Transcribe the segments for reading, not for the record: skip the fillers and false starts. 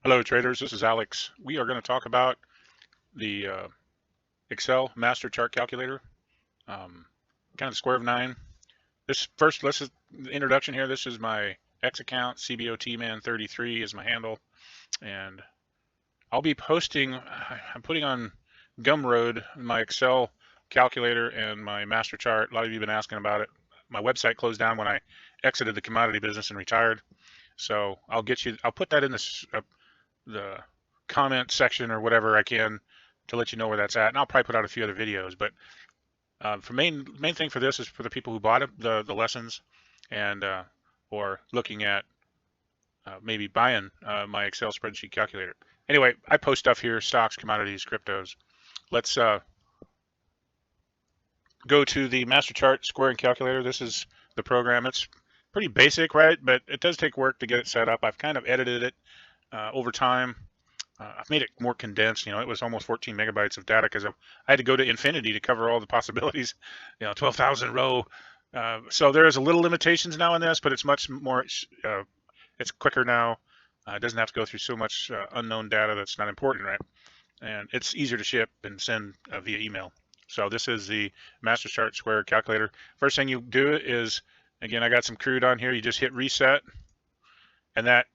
Hello traders, this is Alex. We are going to talk about the Excel master chart calculator, kind of the square of 9. This is the introduction here. This is my X account, CBOTman33 is my handle, and I'll be posting, I'm putting on Gumroad my Excel calculator and my master chart. A lot of you have been asking about it. My website closed down when I exited the commodity business and retired. So I'll put that in the comment section or whatever I can to let you know where that's at. And I'll probably put out a few other videos. But for main thing for this is for the people who bought the lessons and or looking at maybe buying my Excel spreadsheet calculator. Anyway, I post stuff here: stocks, commodities, cryptos. Let's go to the master chart squaring calculator. This is the program. It's pretty basic, right? But it does take work to get it set up. I've kind of edited it over time. I've made it more condensed. It was almost 14 megabytes of data because I had to go to infinity to cover all the possibilities. 12,000 row. So there's a little limitations now in this, but it's much more. It's quicker now. It doesn't have to go through so much unknown data that's not important, right? And it's easier to ship and send via email. So this is the master chart square calculator. First thing you do is, again, I got some crude on here. You just hit reset, and that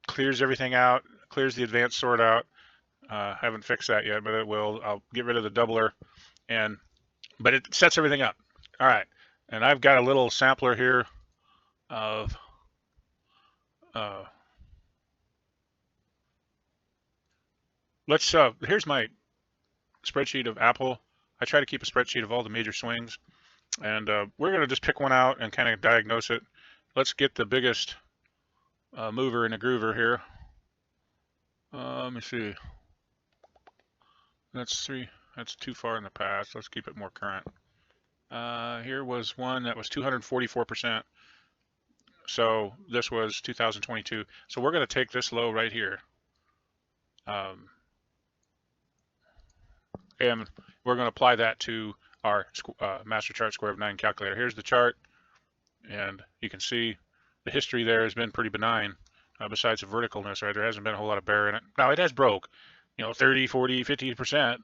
clears everything out, clears the advanced sort out. I haven't fixed that yet, but it will. I'll get rid of the doubler, but it sets everything up. All right, and I've got a little sampler here of here's my spreadsheet of Apple. I try to keep a spreadsheet of all the major swings, and we're going to just pick one out and kind of diagnose it. Let's get the biggest mover and a groover here. Let me see. That's too far in the past. Let's keep it more current. Here was one that was 244%. So this was 2022. So we're going to take this low right here. And we're going to apply that to our master chart square of 9 calculator. Here's the chart, and you can see the history there has been pretty benign, besides the verticalness, right? There hasn't been a whole lot of bear in it. Now it has broke, 30, 40, 50%,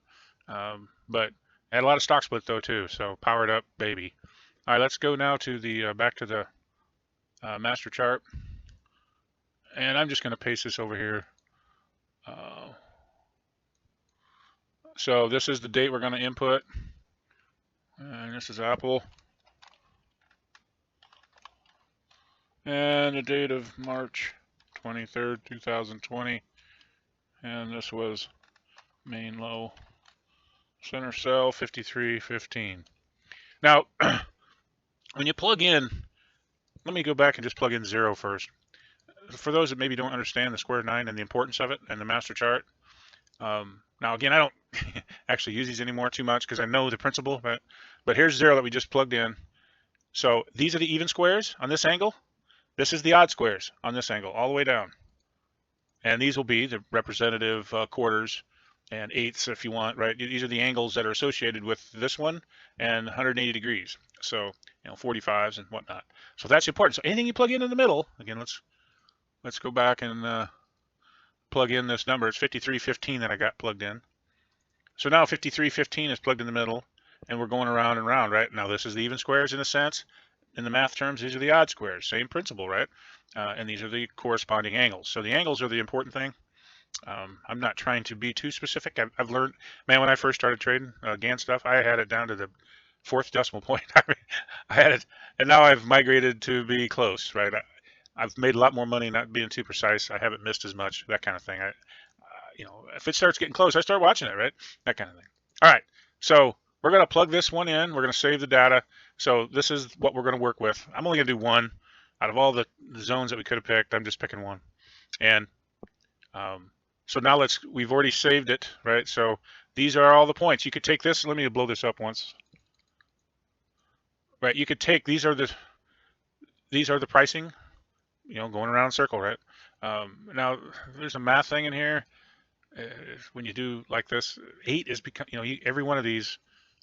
but had a lot of stock split though too, so powered up, baby. All right, let's go now to the back to the master chart, and I'm just going to paste this over here. So this is the date we're going to input, and this is Apple, and the date of March 23rd, 2020, and this was main low, center cell 53.15. Now, when you plug in, let me go back and just plug in 0 first. For those that maybe don't understand the square 9 and the importance of it and the master chart, now again, I don't actually use these anymore too much because I know the principle, but here's 0 that we just plugged in. So these are the even squares on this angle. This is the odd squares on this angle, all the way down. And these will be the representative quarters and eighths if you want, right? These are the angles that are associated with this one and 180 degrees. So, 45s and whatnot. So that's important. So anything you plug in the middle, again, let's go back and plug in this number. It's 53.15 that I got plugged in. So now 53.15 is plugged in the middle, and we're going around and around, right? Now this is the even squares in a sense. In the math terms, these are the odd squares. Same principle, right? And these are the corresponding angles. So the angles are the important thing. I'm not trying to be too specific. I've learned, man, when I first started trading Gann stuff, I had it down to the 4th decimal point. I had it, and now I've migrated to be close, right? I've made a lot more money not being too precise. I haven't missed as much, that kind of thing. If it starts getting close, I start watching it, right? That kind of thing. All right, so we're going to plug this one in. We're going to save the data. So this is what we're going to work with. I'm only going to do one out of all the zones that we could have picked. I'm just picking one. And so now we've already saved it, right? So these are all the points. You could take this. Let me blow this up once. Right, you could take, these are the pricing, going around in a circle, right? Now there's a math thing in here. When you do like this, 8 is become, every one of these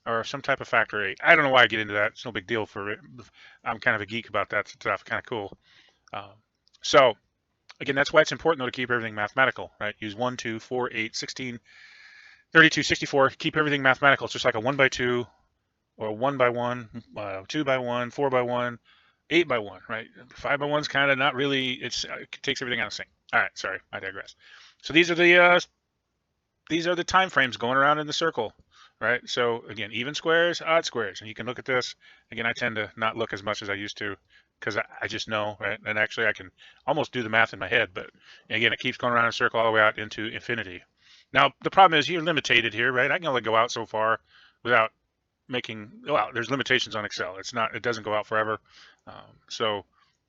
are some type of factor 8. I don't know why I get into that. It's no big deal for it. I'm kind of a geek about that stuff. Kind of cool. So again, that's why it's important though to keep everything mathematical, right? Use 1, 2, 4, 8, 16, 32, 64. Keep everything mathematical. It's just like a 1 by 2 or 1 by 1, 2 by 1, 4 by 1, 8 by 1, right? 5 by 1's kind of not really. It takes everything out of sync. All right, sorry, I digress. So these are the time frames going around in the circle, right? So again, even squares, odd squares, and you can look at this. Again, I tend to not look as much as I used to because I just know, right? And actually, I can almost do the math in my head, but again, it keeps going around in a circle all the way out into infinity. Now, the problem is you're limited here, right? I can only go out so far without making, well, there's limitations on Excel. It doesn't go out forever. So,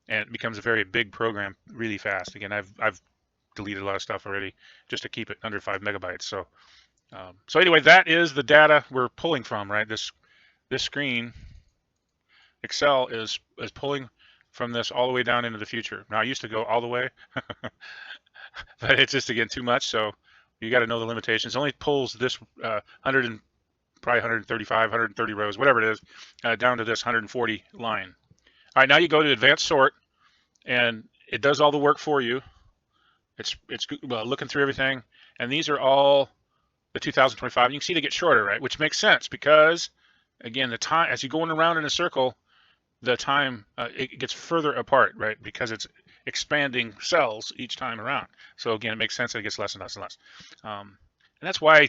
and it becomes a very big program really fast. Again, I've deleted a lot of stuff already just to keep it under 5 megabytes. So anyway, that is the data we're pulling from, right? This screen, Excel is pulling from this all the way down into the future. Now I used to go all the way, but it's just again too much. So you got to know the limitations. It only pulls this 100 and probably 135, 130 rows, whatever it is, down to this 140 line. All right, now you go to advanced sort, and it does all the work for you. It's looking through everything, and these are all the 2025. You can see they get shorter, right? Which makes sense because, again, the time as you go around in a circle, the time it gets further apart, right? Because it's expanding cells each time around. So again, it makes sense that it gets less and less and less. And that's why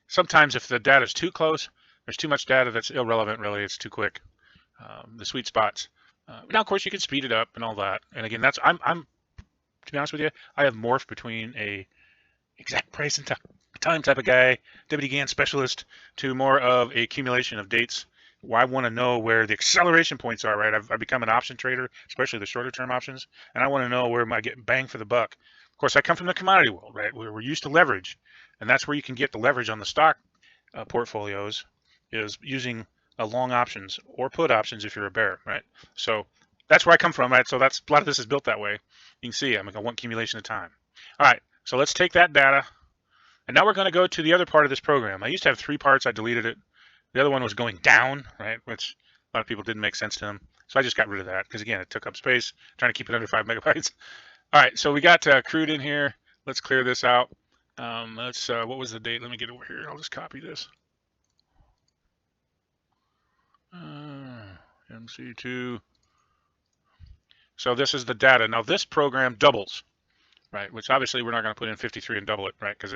sometimes if the data is too close, there's too much data that's irrelevant. Really, it's too quick. The sweet spots. Now, of course, you can speed it up and all that. And again, that's I'm to be honest with you, I have morphed between a exact price and time type of guy, WD Gann specialist, to more of a accumulation of dates. Well, I want to know where the acceleration points are, right? I've become an option trader, especially the shorter term options, and I want to know where I get bang for the buck. Of course, I come from the commodity world, right? We're used to leverage, and that's where you can get the leverage on the stock portfolios is using long options or put options if you're a bear, right? So that's where I come from, right? So that's a lot of this is built that way. You can see I'm like one accumulation at a time. All right, so let's take that data, and now we're going to go to the other part of this program. I used to have 3 parts. I deleted it. The other one was going down, right, which a lot of people didn't make sense to them. So I just got rid of that because, again, it took up space, trying to keep it under 5 megabytes. All right, so we got crude in here. Let's clear this out. What was the date? Let me get over here. I'll just copy this. MC2. So this is the data. Now this program doubles, right? Which obviously we're not going to put in 53 and double it, right? Because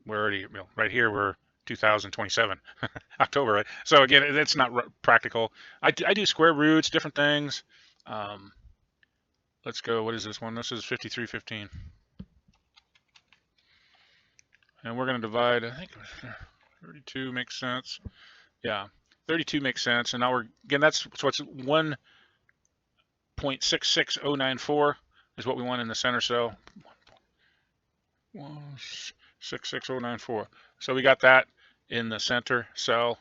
we're already, right here we're 2027 October, right? So again, it's not practical. I do square roots, different things. Let's go. What is this one? This is 5315, and we're going to divide. I think 32 makes sense. Yeah, 32 makes sense. And now that's what's 1.66094 is what we want in the center cell. 1.66094. So we got that in the center cell.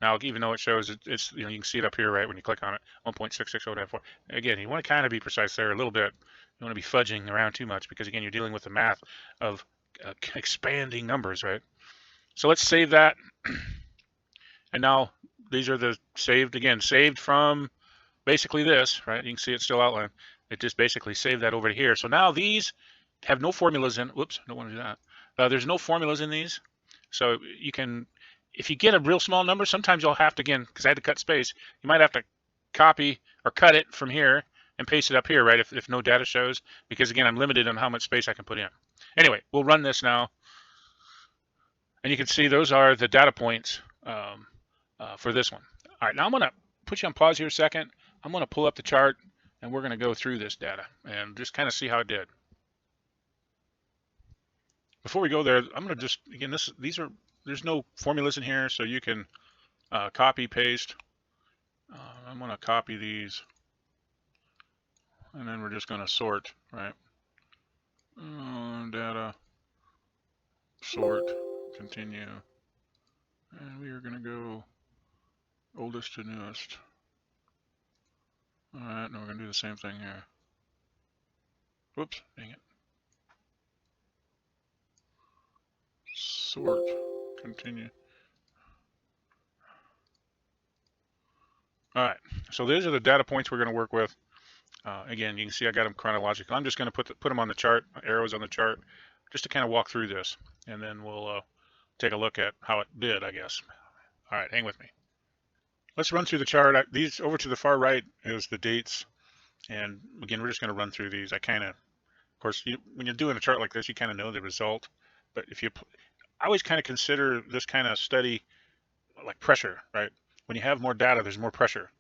Now, even though it shows it's you can see it up here, right, when you click on it, 1.66094. Again, you want to kind of be precise there a little bit. You want to be fudging around too much because, again, you're dealing with the math of expanding numbers, right? So let's save that. And now these are the saved from basically this, right? You can see it's still outlined. It just basically saved that over here. So now these have no formulas in. Whoops, don't want to do that. There's no formulas in these. So you can, if you get a real small number, sometimes you'll have to, again, because I had to cut space, you might have to copy or cut it from here and paste it up here, right, if no data shows, because, again, I'm limited on how much space I can put in. Anyway, we'll run this now. And you can see those are the data points for this one. All right, now I'm going to put you on pause here a second. I'm going to pull up the chart, and we're going to go through this data and just kind of see how it did. Before we go there, I'm going to just, again, there's no formulas in here, so you can copy, paste. I'm going to copy these, and then we're just going to sort, right? Data, sort, continue. And we are going to go oldest to newest. All right, now we're going to do the same thing here. Whoops, dang it. Sort, continue. All right, so these are the data points we're going to work with. Again, you can see I got them chronological. I'm just going to put them on the chart, arrows on the chart, just to kind of walk through this, and then we'll take a look at how it did, I guess. All right, hang with me. Let's run through the chart. These over to the far right is the dates, and again, we're just going to run through these. I kind of course, when you're doing a chart like this, you kind of know the result, but I always kind of consider this kind of study like pressure, right? When you have more data, there's more pressure.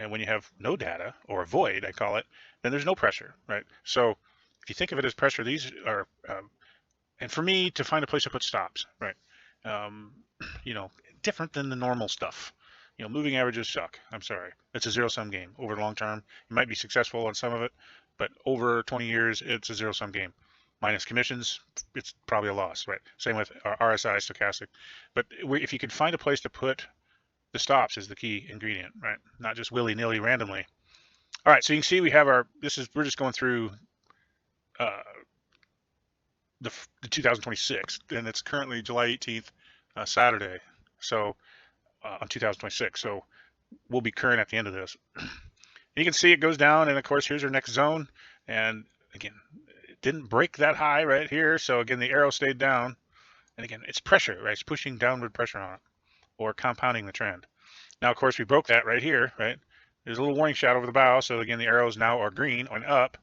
And when you have no data, or a void, I call it, then there's no pressure, right? So if you think of it as pressure, these are, and for me to find a place to put stops, right? Um, you know, different than the normal stuff. Moving averages suck. I'm sorry. It's a zero-sum game. Over the long term, you might be successful on some of it, but over 20 years, it's a zero-sum game. Minus commissions, it's probably a loss, right? Same with RSI, stochastic. But if you could find a place to put the stops is the key ingredient, right? Not just willy-nilly randomly. All right, so you can see we have we're just going through uh, the 2026, and it's currently July 18th, Saturday, so on 2026. So we'll be current at the end of this. You can see it goes down, and of course, here's our next zone. And again, it didn't break that high right here. So again, the arrow stayed down. And again, it's pressure, right? It's pushing downward pressure on it or compounding the trend. Now, of course, we broke that right here, right? There's a little warning shot over the bow. So again, the arrows now are green on up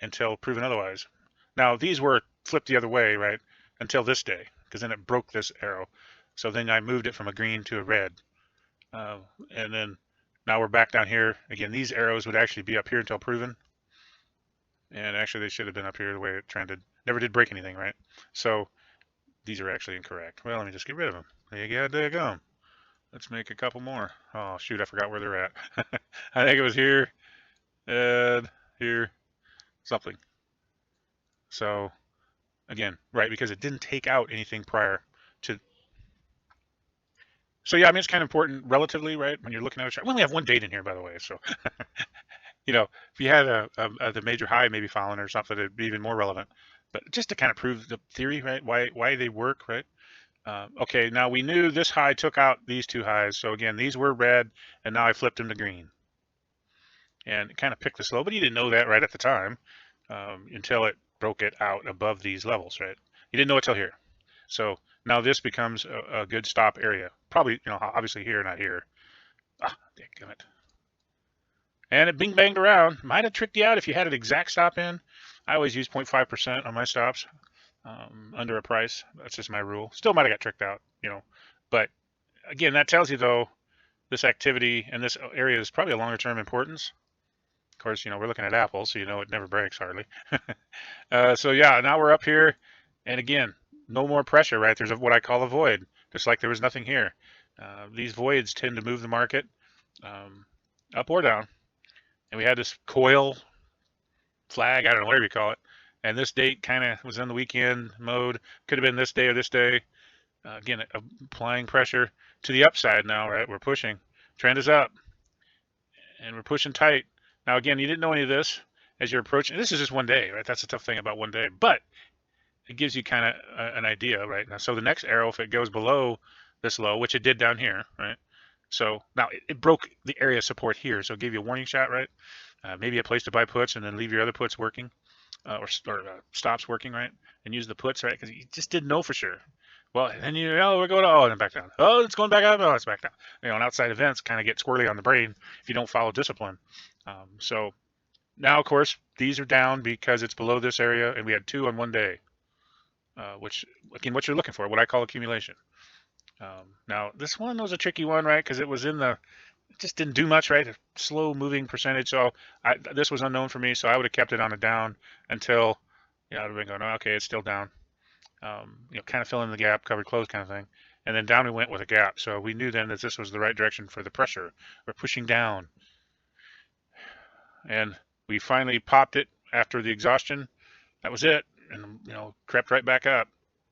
until proven otherwise. Now, these were flipped the other way, right? Until this day, because then it broke this arrow. So then I moved it from a green to a red. And then now we're back down here. Again, these arrows would actually be up here until proven. And actually, they should have been up here the way it trended. Never did break anything, right? So these are actually incorrect. Well, let me just get rid of them. There you go. Let's make a couple more. Oh, shoot, I forgot where they're at. I think it was here, and here, something. So, again, right, because it didn't take out anything prior to. So, yeah, I mean, it's kind of important relatively, right, when you're looking at a chart. We only have one date in here, by the way, so if you had the major high maybe fallen or something, it'd be even more relevant. But just to kind of prove the theory, right? Why they work, right? Okay, now we knew this high took out these two highs. So again, these were red, and now I flipped them to green. And it kind of picked this low, but you didn't know that right at the time until it broke it out above these levels, right? You didn't know it till here. So now this becomes a good stop area. Probably, obviously here, not here. Ah, damn it. And it bing banged around. Might have tricked you out if you had an exact stop in. I always use 0.5% on my stops under a price. That's just my rule. Still might have got tricked out, But again, that tells you, though, this activity and this area is probably a longer term importance. Of course, we're looking at Apple, so it never breaks hardly. So yeah, now we're up here. And again, no more pressure, right? There's what I call a void, just like there was nothing here. These voids tend to move the market up or down. And we had this coil flag, I don't know, whatever you call it. And this date kind of was in the weekend mode. Could have been this day or this day. Again, applying pressure to the upside now, right? We're pushing. Trend is up. And we're pushing tight. Now, again, you didn't know any of this as you're approaching. This is just one day, right? That's the tough thing about one day. But it gives you kind of an idea, right? Now, so the next arrow, if it goes below this low, which it did down here, right? So now it broke the area support here. So it gave you a warning shot, right? Maybe a place to buy puts and then leave your other puts working or stops working, right? And use the puts, right? Because you just didn't know for sure. Well, then we're going, and then back down. Oh, it's going back up. Oh, it's back down. And outside events kind of get squirrely on the brain if you don't follow discipline. So now, of course, these are down because it's below this area, and we had 2 on one day, which, again, what you're looking for, what I call accumulation. Now, this one was a tricky one, right? Because it was it just didn't do much, right? A slow moving percentage. So this was unknown for me, so I would have kept it on a down until, I would have been going, oh, okay, it's still down. Kind of fill in the gap, covered close kind of thing. And then down we went with a gap. So we knew then that this was the right direction for the pressure. We're pushing down. And we finally popped it after the exhaustion. That was it. And, crept right back up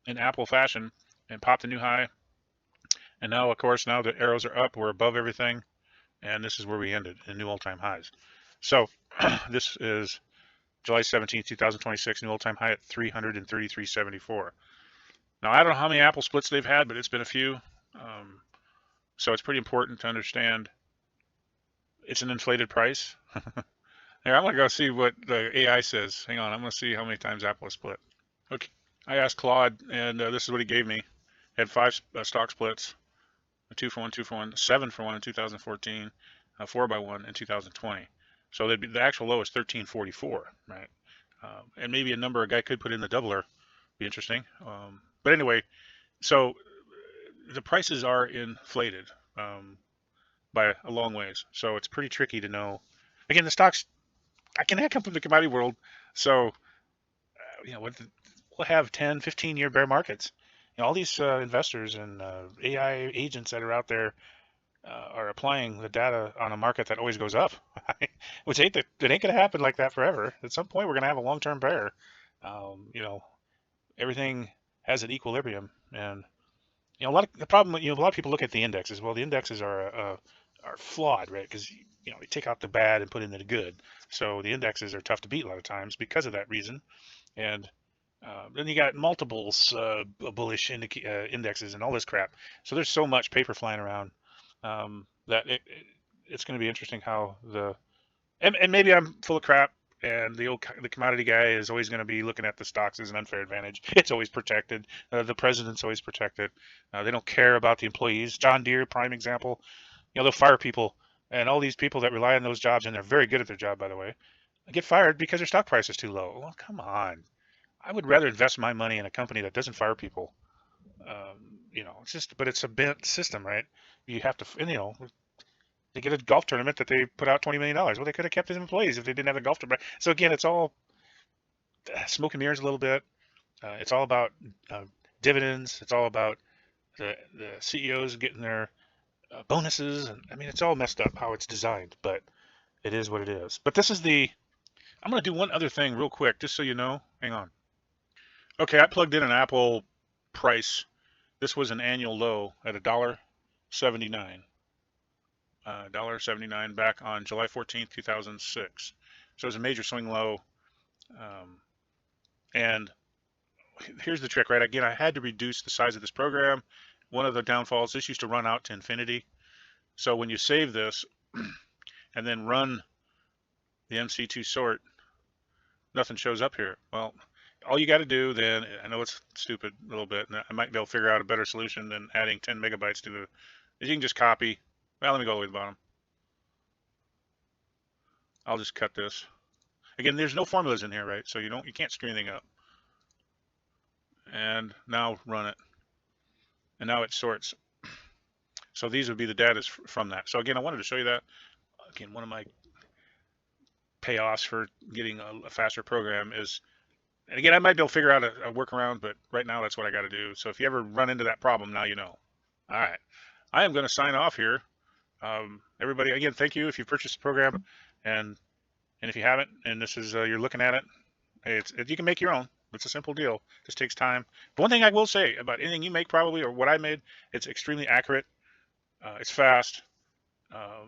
in Apple fashion and popped a new high. And now, of course, now the arrows are up. We're above everything. And this is where we ended in new all-time highs. So this is July 17th, 2026, new all-time high at 333.74. Now, I don't know how many Apple splits they've had, but it's been a few. So it's pretty important to understand it's an inflated price. Here, I'm gonna go see what the AI says. Hang on, I'm gonna see how many times Apple has split. Okay, I asked Claude, and this is what he gave me. Had five stock splits: a 2-for-1, 2-for-1, 7-for-1 in 2014, a 4-by-1 in 2020. So the actual low is 1344, right? And maybe a number a guy could put in the doubler. Be interesting. But anyway, so the prices are inflated by a long ways. So it's pretty tricky to know. Again, the stocks, I come from the commodity world. So, we'll have 10, 15-year bear markets. All these investors and AI agents that are out there are applying the data on a market that always goes up, which it ain't going to happen like that forever. At some point, we're going to have a long-term bear. You know, everything has an equilibrium, and a lot of the problem. A lot of people look at the indexes. Well, the indexes are flawed, right? Because they take out the bad and put in the good. So the indexes are tough to beat a lot of times because of that reason. And then you got multiples, bullish indexes and all this crap. So there's so much paper flying around that it's going to be interesting how and maybe I'm full of crap. And the commodity guy is always going to be looking at the stocks as an unfair advantage. It's always protected. The president's always protected. They don't care about the employees. John Deere, prime example. They'll fire people, and all these people that rely on those jobs, and they're very good at their job, by the way, get fired because their stock price is too low. Well, come on. I would rather invest my money in a company that doesn't fire people. It's just, but it's a bent system, right? You have to, and, they get a golf tournament that they put out $20 million. Well, they could have kept his employees if they didn't have a golf tournament. So again, it's all smoke and mirrors a little bit. It's all about dividends. It's all about the CEOs getting their bonuses, and I mean, it's all messed up how it's designed, but it is what it is. But this is I'm going to do one other thing real quick, just so you know. Hang on. Okay, I plugged in an Apple price. This was an annual low at $1.79. $1.79 back on July 14th, 2006. So it was a major swing low. And here's the trick, right? Again, I had to reduce the size of this program. One of the downfalls, this used to run out to infinity. So when you save this and then run the MC2 sort, nothing shows up here. Well, all you got to do then, I know it's stupid a little bit, and I might be able to figure out a better solution than adding 10 megabytes to is you can just copy. Well, let me go all the way to the bottom. I'll just cut this. Again, there's no formulas in here, right? So you can't screw anything up. And now run it. And now it sorts. So these would be the data from that. So again, I wanted to show you that. Again, one of my payoffs for getting a faster program is, and again, I might be able to figure out a workaround, but right now that's what I got to do. So if you ever run into that problem, now you know. All right. I am going to sign off here. Everybody, again, thank you if you purchased the program, and if you haven't, and this is you're looking at it, you can make your own. It's a simple deal. It just takes time. But one thing I will say about anything you make, probably, or what I made, it's extremely accurate. It's fast.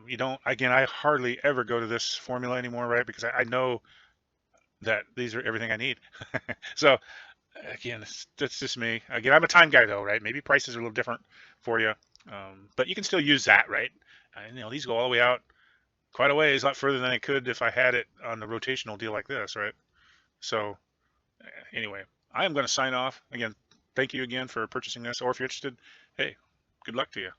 You don't. Again, I hardly ever go to this formula anymore, right? Because I know that these are everything I need. So again, that's just me. Again, I'm a time guy though, right? Maybe prices are a little different for you, but you can still use that, right? And these go all the way out quite a ways, a lot further than I could if I had it on the rotational deal like this, right? So anyway, I am going to sign off. Again, thank you again for purchasing this, or if you're interested, hey, good luck to you.